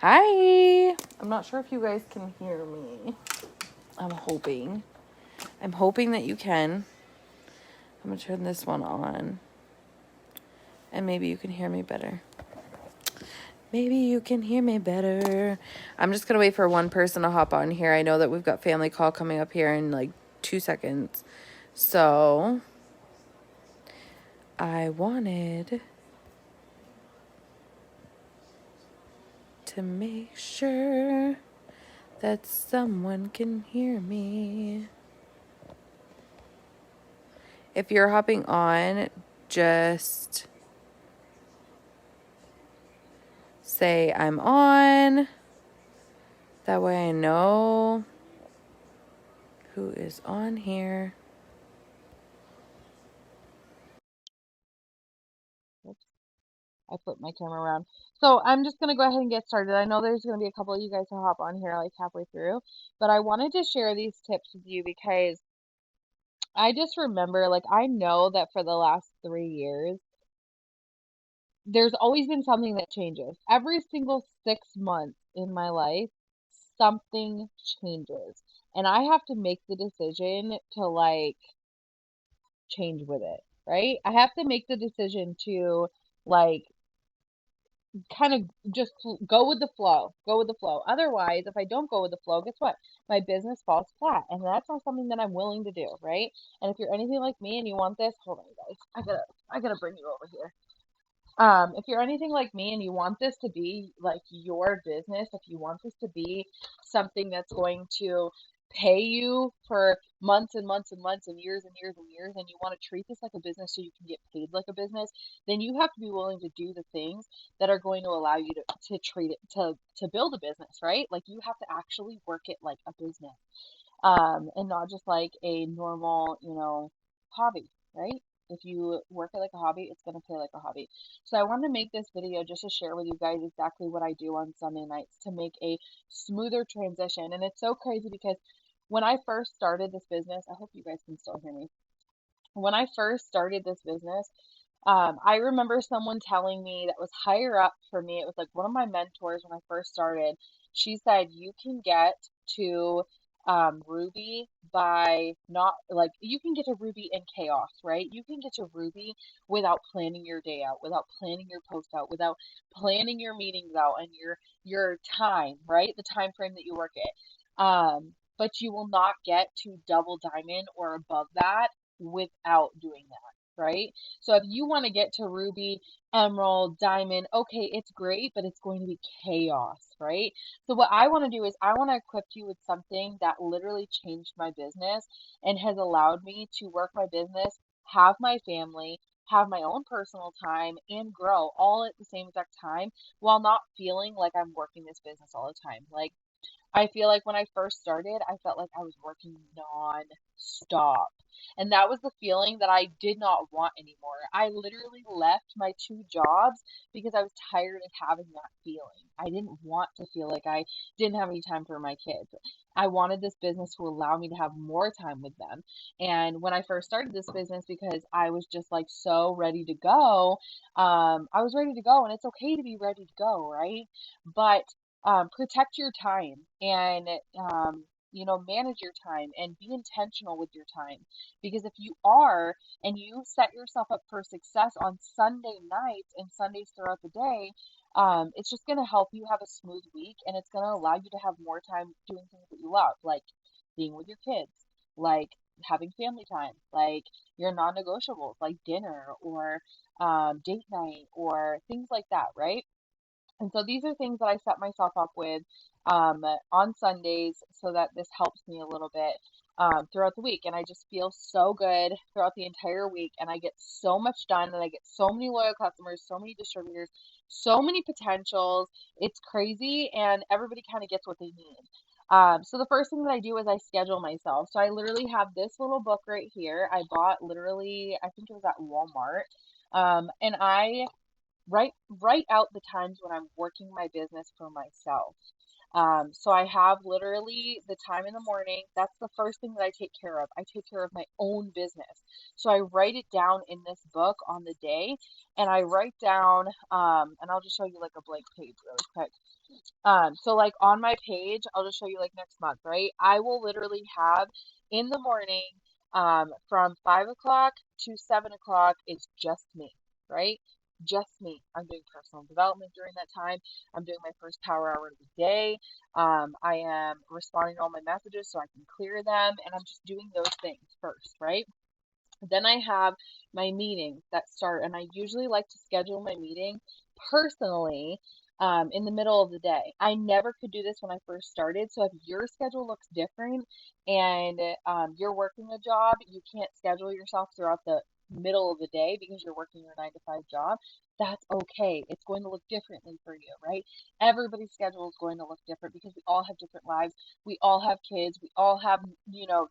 Hi. I'm not sure if you guys can hear me. I'm hoping. I'm hoping that you can. I'm going to turn this one on. And maybe you can hear me better. Maybe you can hear me better. I'm just going to wait for one person to hop on here. I know that we've got family call coming up here in like 2 seconds. So I wanted to make sure that someone can hear me. If you're hopping on, just say I'm on. That way I know who is on here. Oops, I flipped my camera around. So I'm just going to go ahead and get started. I know there's going to be a couple of you guys who hop on here like halfway through, but I wanted to share these tips with you because I just remember, like, I know that for the last 3 years, there's always been something that changes. Every single 6 months in my life, something changes. And I have to make the decision to like change with it, right? I have to make the decision to like kind of just go with the flow, go with the flow. Otherwise, if I don't go with the flow, guess what? My business falls flat, and that's not something that I'm willing to do, right? And if you're anything like me and you want this, hold on, guys. I gotta bring you over here. If you're anything like me and you want this to be like your business, if you want this to be something that's going to pay you for months and months and months and years and years and years, and you want to treat this like a business so you can get paid like a business, then you have to be willing to do the things that are going to allow you to treat it to build a business, right? Like you have to actually work it like a business, and not just like a normal, hobby, right? If you work it like a hobby, it's going to pay like a hobby. So I wanted to make this video just to share with you guys exactly what I do on Sunday nights to make a smoother transition. And it's so crazy because when I first started this business, I hope you guys can still hear me. When I first started this business, I remember someone telling me that was higher up for me. It was like one of my mentors when I first started. She said, you can get to Ruby by not like you can get to Ruby in chaos, right? You can get to Ruby without planning your day out, without planning your post out, without planning your meetings out and your time, right? The time frame that you work it. But you will not get to double diamond or above that without doing that, right? So if you want to get to Ruby, Emerald, Diamond, okay, it's great, but it's going to be chaos, right? So what I want to do is I want to equip you with something that literally changed my business and has allowed me to work my business, have my family, have my own personal time, and grow all at the same exact time while not feeling like I'm working this business all the time. Like I feel like when I first started, I felt like I was working non-stop. And that was the feeling that I did not want anymore. I literally left my two jobs because I was tired of having that feeling. I didn't want to feel like I didn't have any time for my kids. I wanted this business to allow me to have more time with them. And when I first started this business, because I was just like so ready to go, I was ready to go, and it's okay to be ready to go, right? But protect your time and manage your time and be intentional with your time, because if you are and you set yourself up for success on Sunday nights and Sundays throughout the day, it's just going to help you have a smooth week, and it's going to allow you to have more time doing things that you love, like being with your kids, like having family time, like your non-negotiables like dinner or date night or things like that, right? And so these are things that I set myself up with on Sundays so that this helps me a little bit throughout the week. And I just feel so good throughout the entire week. And I get so much done, and I get so many loyal customers, so many distributors, so many potentials. It's crazy, and everybody kind of gets what they need. So the first thing that I do is I schedule myself. So I literally have this little book right here. I bought literally, I think it was at Walmart. And I write out the times when I'm working my business for myself. So I have literally the time in the morning. That's the first thing that I take care of. I take care of my own business. So I write it down in this book on the day, and I write down, and I'll just show you like a blank page really quick. So like on my page, I'll just show you like next month, right? I will literally have in the morning, from 5 o'clock to 7 o'clock, it's just me, right? Just me. I'm doing personal development during that time. I'm doing my first power hour of the day. I am responding to all my messages so I can clear them, and I'm just doing those things first, right? Then I have my meetings that start, and I usually like to schedule my meeting personally, in the middle of the day. I never could do this when I first started. So if your schedule looks different and you're working a job, you can't schedule yourself throughout the middle of the day because you're working your 9 to 5 job. That's okay. It's going to look differently for you, right? Everybody's schedule is going to look different because we all have different lives. We all have kids. We all have,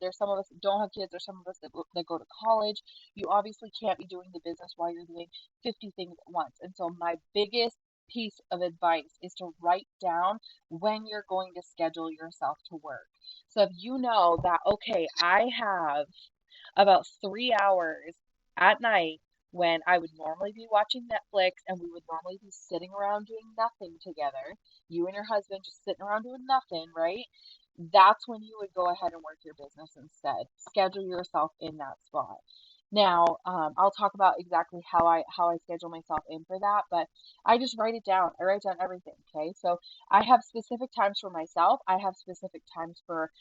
there's some of us that don't have kids. There's some of us that go to college. You obviously can't be doing the business while you're doing 50 things at once. And so my biggest piece of advice is to write down when you're going to schedule yourself to work. So if you know that, okay, I have about 3 hours at night when I would normally be watching Netflix and we would normally be sitting around doing nothing together, you and your husband just sitting around doing nothing, right? That's when you would go ahead and work your business instead. Schedule yourself in that spot. Now, I'll talk about exactly how I schedule myself in for that, but I just write it down. I write down everything. Okay, so I have specific times for myself. I have specific times for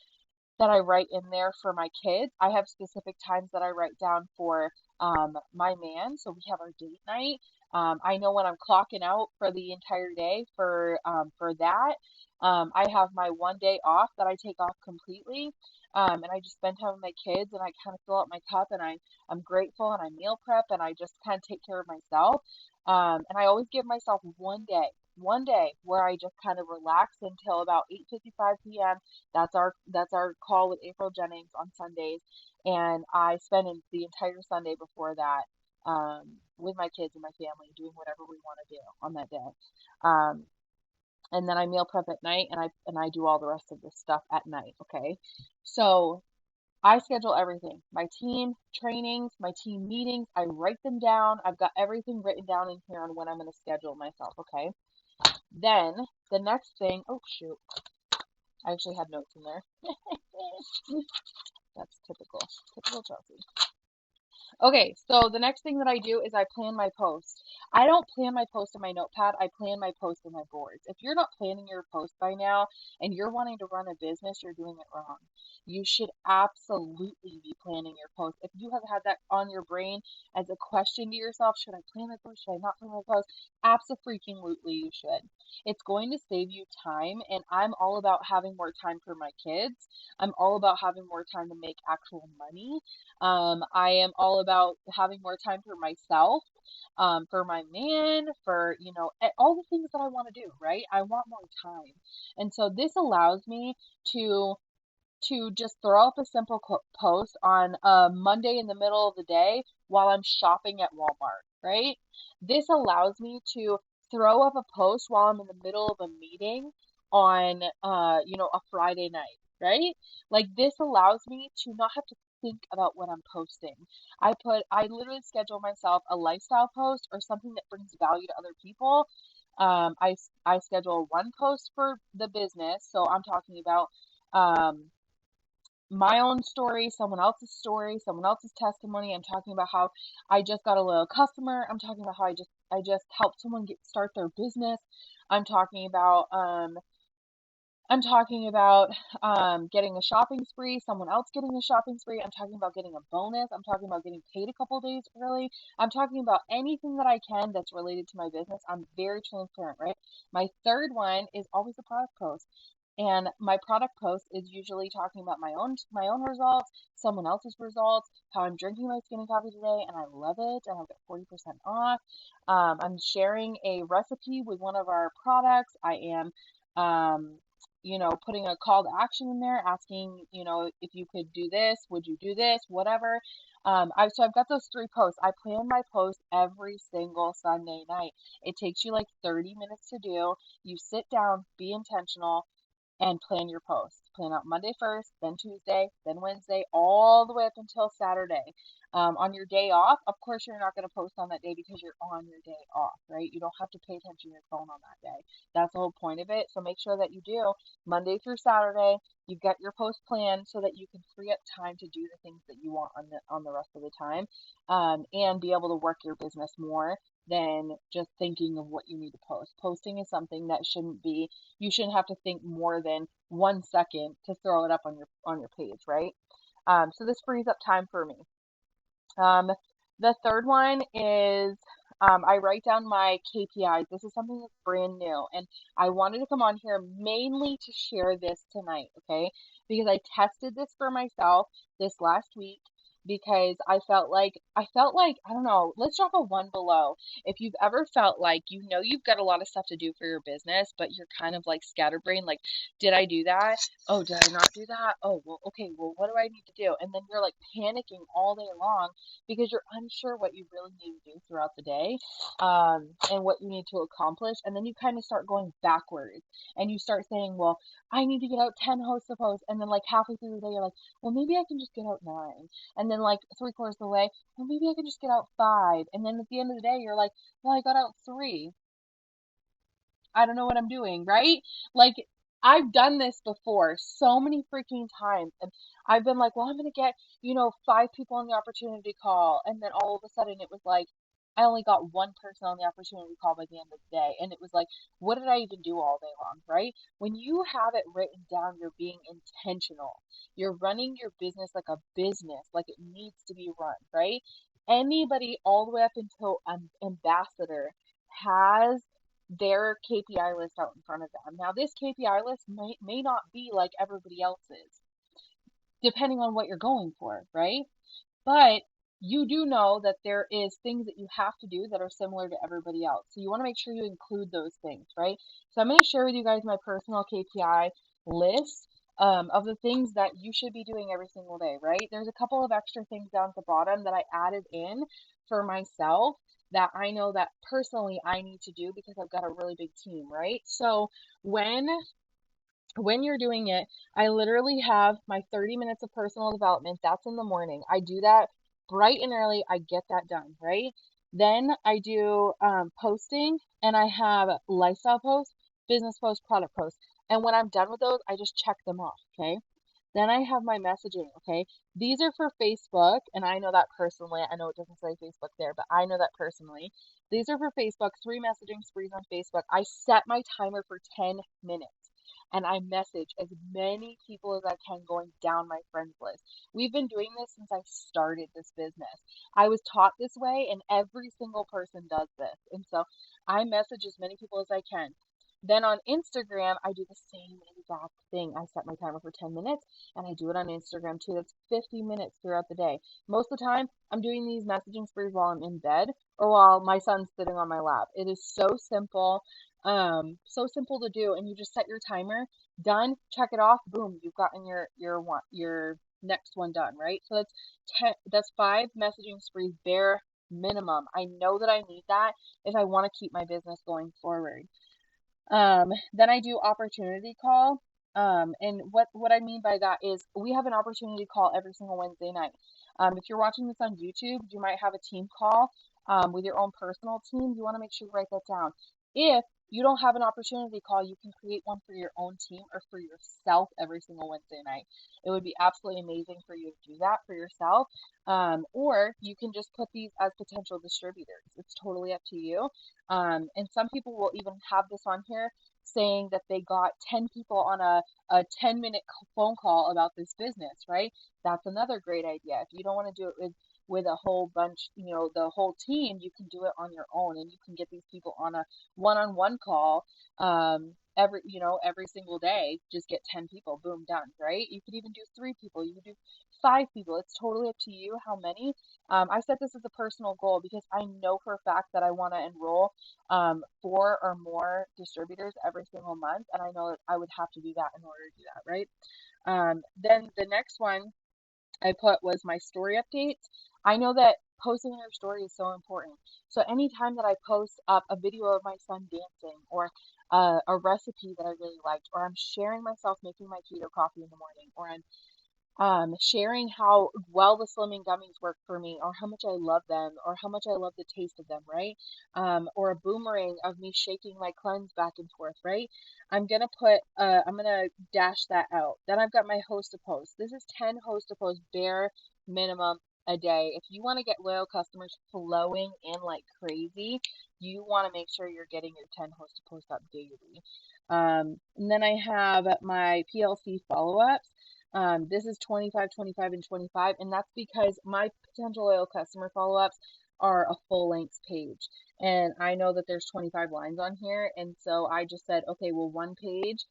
that I write in there for my kids. I have specific times that I write down for my man. So we have our date night. I know when I'm clocking out for the entire day for that. I have my one day off that I take off completely. And I just spend time with my kids and I kind of fill up my cup and I'm grateful and I meal prep and I just kind of take care of myself. And I always give myself one day where I just kind of relax until about 8:55 p.m. That's our call with April Jennings on Sundays, and I spend the entire Sunday before that, with my kids and my family doing whatever we want to do on that day. Um, and then I meal prep at night, and I do all the rest of this stuff at night. Okay, so I schedule everything. My team trainings, my team meetings, I write them down. I've got everything written down in here on when I'm going to schedule myself. Okay. Then the next thing, oh shoot, I actually had notes in there. That's typical Chelsea. Okay, so the next thing that I do is I plan my post. I don't plan my post in my notepad, I plan my post in my boards. If you're not planning your post by now and you're wanting to run a business, you're doing it wrong. You should absolutely be planning your post. If you have had that on your brain as a question to yourself, should I plan my post? Should I not plan my post? Absolutely, you should. It's going to save you time, and I'm all about having more time for my kids. I'm all about having more time to make actual money. I am all about having more time for myself, for my man, for, all the things that I want to do, right? I want more time. And so this allows me to just throw up a simple post on a Monday in the middle of the day while I'm shopping at Walmart, right? This allows me to throw up a post while I'm in the middle of a meeting on, a Friday night, right? Like this allows me to not have to think about what I'm posting. I literally schedule myself a lifestyle post or something that brings value to other people. I schedule one post for the business, so I'm talking about, um, my own story, someone else's testimony. I'm talking about how I just got a little customer. I'm talking about how I just helped someone start their business. I'm talking about um I'm talking about getting a shopping spree, someone else getting a shopping spree. I'm talking about getting a bonus. I'm talking about getting paid a couple days early. I'm talking about anything that I can that's related to my business. I'm very transparent, right? My third one is always a product post. And my product post is usually talking about my own results, someone else's results, how I'm drinking my skinny coffee today, and I love it, and I've got 40% off. I'm sharing a recipe with one of our products. I am, um, putting a call to action in there, asking, if you could do this, would you do this, whatever. So I've got those three posts. I plan my post every single Sunday night. It takes you like 30 minutes to do. You sit down, be intentional. and plan your posts. Plan out Monday first, then Tuesday, then Wednesday, all the way up until Saturday. On your day off, of course, you're not going to post on that day because you're on your day off, right? You don't have to pay attention to your phone on that day. That's the whole point of it. So make sure that you do Monday through Saturday. You've got your post plan so that you can free up time to do the things that you want on the rest of the time, and be able to work your business more than just thinking of what you need to post. Posting is something that you shouldn't have to think more than 1 second to throw it up on your page, right? So this frees up time for me. Um, the third one is I write down my KPIs. This is something that's brand new, and I wanted to come on here mainly to share this tonight, okay? Because I tested this for myself this last week because I felt like I don't know, let's drop a one below. If you've ever felt like you've got a lot of stuff to do for your business, but you're kind of like scatterbrained, like, did I do that? Oh, did I not do that? Oh, well, okay, well, what do I need to do? And then you're like panicking all day long because you're unsure what you really need to do throughout the day, and what you need to accomplish. And then you kind of start going backwards and you start saying, well, I need to get out 10 hosts of posts. And then, like, halfway through the day, you're like, well, maybe I can just get out 9. And then, like, three-quarters of the way, well, maybe I can just get out 5. And then at the end of the day, you're like, well, I got out 3. I don't know what I'm doing, right? Like, I've done this before so many freaking times. And I've been like, well, I'm going to get, 5 people on the opportunity call. And then all of a sudden it was like, I only got one person on the opportunity call by the end of the day. And it was like, what did I even do all day long, right? When you have it written down, you're being intentional. You're running your business like a business, like it needs to be run, right? Anybody all the way up until an ambassador has their KPI list out in front of them. Now, this KPI list may not be like everybody else's, depending on what you're going for, right? But you do know that there is things that you have to do that are similar to everybody else. So you want to make sure you include those things, right? So I'm going to share with you guys my personal KPI list, of the things that you should be doing every single day, right? There's a couple of extra things down at the bottom that I added in for myself that I know that personally I need to do because I've got a really big team, right? So when you're doing it, I literally have my 30 minutes of personal development. That's in the morning. I do that bright and early. I get that done, right? Then I do posting, and I have lifestyle posts, business posts, product posts. And when I'm done with those, I just check them off, okay? Then I have my messaging, okay? These are for Facebook, and I know that personally. I know it doesn't say Facebook there, but I know that personally. These are for Facebook, 3 messaging sprees on Facebook. I set my timer for 10 minutes and I message as many people as I can going down my friends list. We've been doing this since I started this business. I was taught this way, and every single person does this. And so I message as many people as I can. Then on Instagram, I do the same exact thing. I set my timer for 10 minutes and I do it on Instagram too. That's 50 minutes throughout the day. Most of the time, I'm doing these messaging sprees while I'm in bed or while my son's sitting on my lap. It is so simple to do, and you just set your timer, done, check it off, boom, you've gotten your next one done, right? So that's 5 messaging sprees bare minimum. I know that I need that if I want to keep my business going forward. Then I do opportunity call. And what I mean by that is we have an opportunity call every single Wednesday night. If you're watching this on YouTube, you might have a team call with your own personal team. You want to make sure you write that down. If you don't have an opportunity call, you can create one for your own team or for yourself every single Wednesday night. It would be absolutely amazing for you to do that for yourself. Or you can just put these as potential distributors. It's totally up to you. And some people will even have this on here saying that they got 10 people on a 10-minute phone call about this business, right? That's another great idea. If you don't want to do it with a whole bunch, the whole team, you can do it on your own, and you can get these people on a one-on-one call every single day. Just get 10 people, boom, done, right? You could even do 3 people, you could do 5 people. It's totally up to you how many. I set this as a personal goal because I know for a fact that I want to enroll 4 or more distributors every single month, and I know that I would have to do that in order to do that, right? Then the next one I put was my story updates. I know that posting your story is so important. So anytime that I post up a video of my son dancing or a recipe that I really liked, or I'm sharing myself making my keto coffee in the morning, or I'm sharing how well the slimming gummies work for me, or how much I love them, or how much I love the taste of them, right? Or a boomerang of me shaking my cleanse back and forth, right? I'm gonna dash that out. Then I've got my host to post. This is 10 host to post bare minimum a day. If you want to get loyal customers flowing in like crazy, you want to make sure you're getting your 10 host to post up daily. And then I have my PLC follow-ups. This is 25, 25, and 25, and that's because my potential loyal customer follow-ups are a full length page. And I know that there's 25 lines on here, and so I just said, okay, well, one page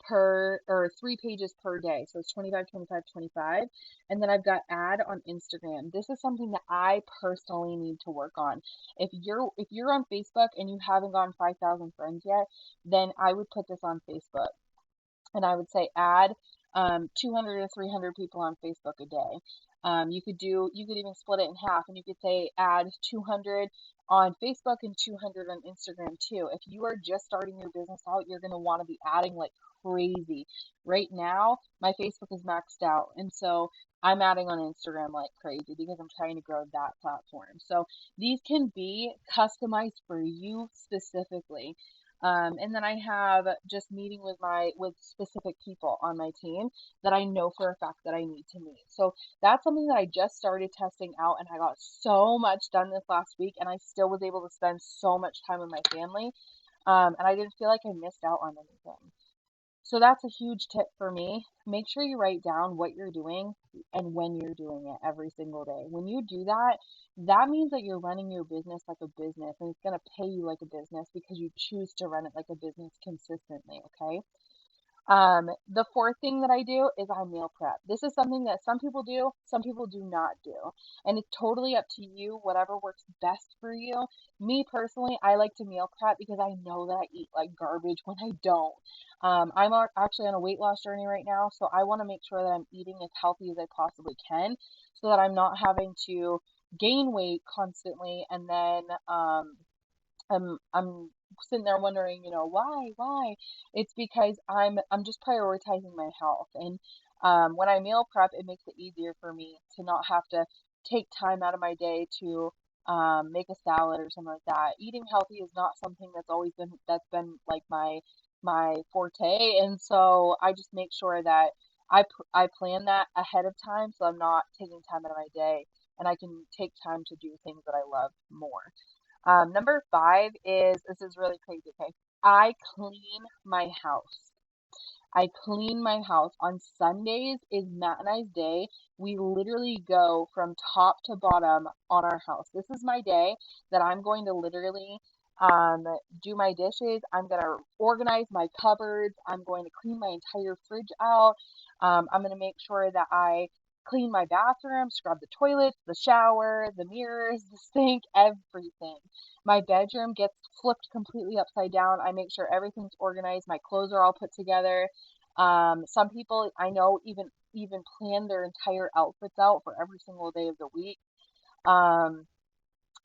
per, or 3 pages per day. So it's 25, 25, 25. And then I've got ad on Instagram. This is something that I personally need to work on. If you're on Facebook and you haven't gotten 5,000 friends yet, then I would put this on Facebook, and I would say add 200 to 300 people on Facebook a day. You could even split it in half, and you could say add 200 on Facebook and 200 on Instagram too. If you are just starting your business out, you're going to want to be adding like crazy. Right now, my Facebook is maxed out, and so I'm adding on Instagram like crazy because I'm trying to grow that platform. So these can be customized for you specifically. And then I have just meeting with specific people on my team that I know for a fact that I need to meet. So that's something that I just started testing out, and I got so much done this last week, and I still was able to spend so much time with my family. And I didn't feel like I missed out on anything. So that's a huge tip for me. Make sure you write down what you're doing and when you're doing it every single day. When you do that, that means that you're running your business like a business, and it's going to pay you like a business because you choose to run it like a business consistently, okay? The fourth thing that I do is I meal prep. This is something that some people do, some people do not do. And it's totally up to you, whatever works best for you. Me personally, I like to meal prep because I know that I eat like garbage when I don't. Actually on a weight loss journey right now, so I want to make sure that I'm eating as healthy as I possibly can so that I'm not having to gain weight constantly, and then I'm sitting there wondering, why? It's because I'm just prioritizing my health. And when I meal prep, it makes it easier for me to not have to take time out of my day to make a salad or something like that. Eating healthy is not something that's been like my forte, and so I just make sure that I plan that ahead of time so I'm not taking time out of my day, and I can take time to do things that I love more. Number five is, this is really crazy, okay? I clean my house. I clean my house. On Sundays is Matt and I's day. We literally go from top to bottom on our house. This is my day that I'm going to literally do my dishes. I'm going to organize my cupboards. I'm going to clean my entire fridge out. I'm going to make sure that I clean my bathroom, scrub the toilets, the shower, the mirrors, the sink, everything. My bedroom gets flipped completely upside down. I make sure everything's organized. My clothes are all put together. Some people I know even plan their entire outfits out for every single day of the week. Um,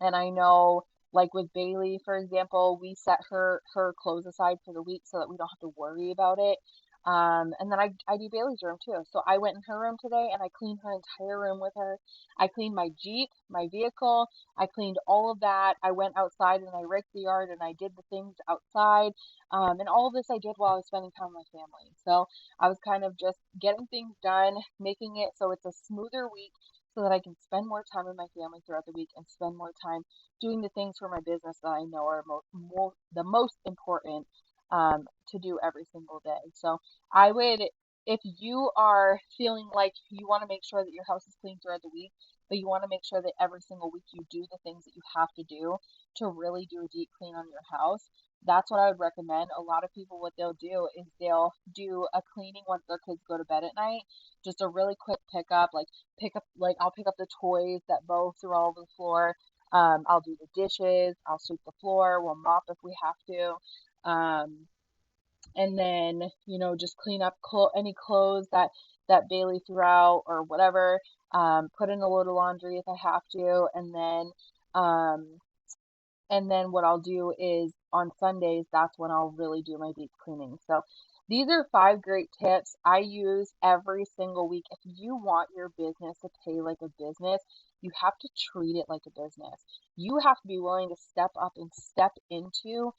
and I know, like with Bailey, for example, we set her clothes aside for the week so that we don't have to worry about it. And then I do Bailey's room too. So I went in her room today and I cleaned her entire room with her. I cleaned my Jeep, my vehicle. I cleaned all of that. I went outside and I raked the yard and I did the things outside. And all of this I did while I was spending time with my family. So I was kind of just getting things done, making it so it's a smoother week so that I can spend more time with my family throughout the week and spend more time doing the things for my business that I know are the most important to do every single day. So I would, if you are feeling like you want to make sure that your house is clean throughout the week, but you want to make sure that every single week you do the things that you have to do to really do a deep clean on your house, that's what I would recommend. A lot of people, what they'll do is they'll do a cleaning once their kids go to bed at night, just a really quick pickup, like I'll pick up the toys that both through all over the floor. I'll do the dishes, I'll sweep the floor, we'll mop if we have to. And then, just clean up any clothes that Bailey threw out or whatever. Put in a load of laundry if I have to, um, and then what I'll do is on Sundays, that's when I'll really do my deep cleaning. So these are 5 great tips I use every single week. If you want your business to pay like a business, you have to treat it like a business. You have to be willing to step up and step into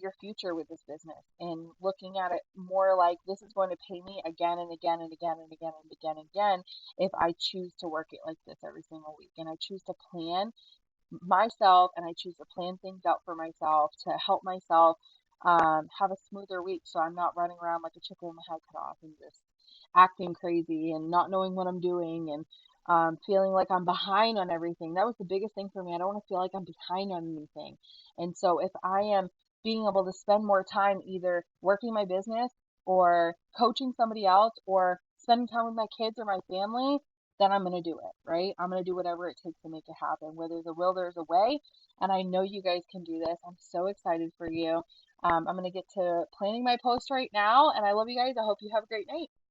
your future with this business and looking at it more like this is going to pay me again and again and again and again and again and again if I choose to work it like this every single week and I choose to plan myself and I choose to plan things out for myself to help myself have a smoother week so I'm not running around like a chicken with my head cut off and just acting crazy and not knowing what I'm doing and feeling like I'm behind on everything. That was the biggest thing for me. I don't want to feel like I'm behind on anything. And so if I am being able to spend more time either working my business or coaching somebody else or spending time with my kids or my family, then I'm going to do it, right? I'm going to do whatever it takes to make it happen. Where there's a will, there's a way. And I know you guys can do this. I'm so excited for you. I'm going to get to planning my post right now. And I love you guys. I hope you have a great night.